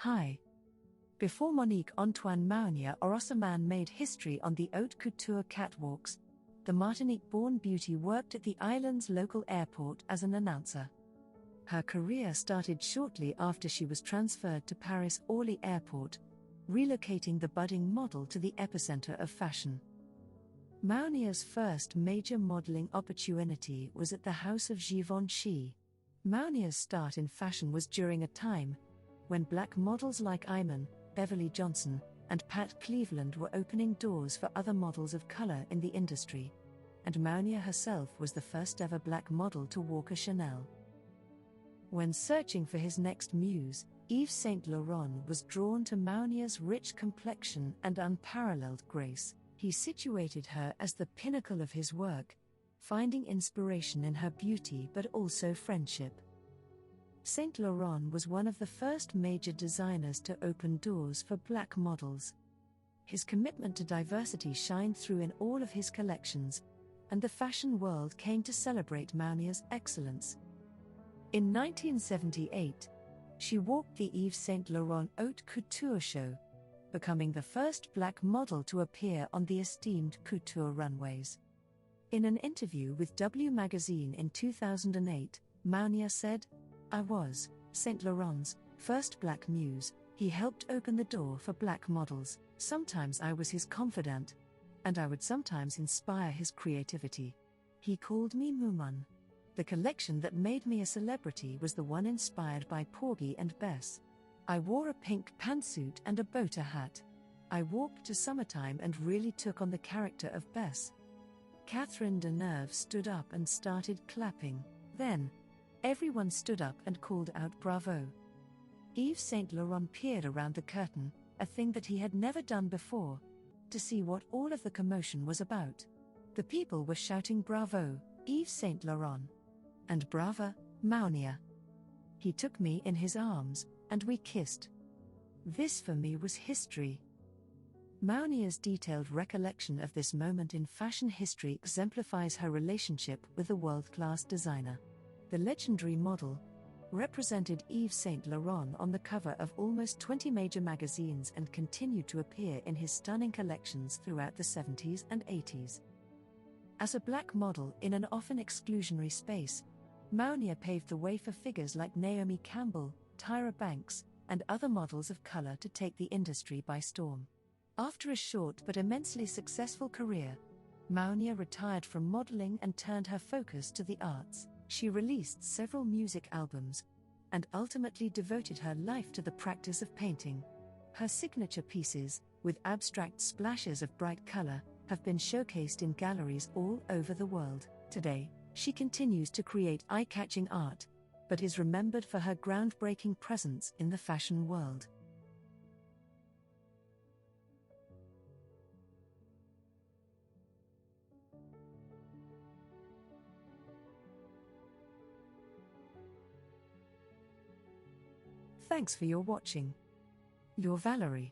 Hi. Before Monique Antoine Mounia Orosemane made history on the haute couture catwalks, the Martinique-born beauty worked at the island's local airport as an announcer. Her career started shortly after she was transferred to Paris Orly Airport, relocating the budding model to the epicenter of fashion. Mounia's first major modeling opportunity was at the house of Givenchy. Mounia's start in fashion was during a time when black models like Iman, Beverly Johnson, and Pat Cleveland were opening doors for other models of color in the industry, and Mounia herself was the first ever black model to walk a Chanel. When searching for his next muse, Yves Saint Laurent was drawn to Mounia's rich complexion and unparalleled grace. He situated her as the pinnacle of his work, finding inspiration in her beauty but also friendship. Saint Laurent was one of the first major designers to open doors for black models. His commitment to diversity shined through in all of his collections, and the fashion world came to celebrate Mounia's excellence. In 1978, she walked the Yves Saint Laurent Haute Couture show, becoming the first black model to appear on the esteemed couture runways. In an interview with W magazine in 2008, Mounia said, "I was Saint Laurent's first black muse. He helped open the door for black models. Sometimes I was his confidant, and I would sometimes inspire his creativity. He called me Mouman. The collection that made me a celebrity was the one inspired by Porgy and Bess. I wore a pink pantsuit and a boater hat. I walked to Summertime and really took on the character of Bess." Catherine Deneuve stood up and started clapping. Then, everyone stood up and called out bravo. Yves Saint Laurent peered around the curtain, a thing that he had never done before, to see what all of the commotion was about. The people were shouting bravo, Yves Saint Laurent, and brava, Mounia. He took me in his arms, and we kissed. This for me was history. Mounia's detailed recollection of this moment in fashion history exemplifies her relationship with the world-class designer. The legendary model represented Yves Saint Laurent on the cover of almost 20 major magazines and continued to appear in his stunning collections throughout the 70s and 80s. As a black model in an often exclusionary space, Mounia paved the way for figures like Naomi Campbell, Tyra Banks, and other models of color to take the industry by storm. After a short but immensely successful career, Mounia retired from modeling and turned her focus to the arts. She released several music albums, and ultimately devoted her life to the practice of painting. Her signature pieces, with abstract splashes of bright color, have been showcased in galleries all over the world. Today, she continues to create eye-catching art, but is remembered for her groundbreaking presence in the fashion world. Thanks for your watching. Your Valerie.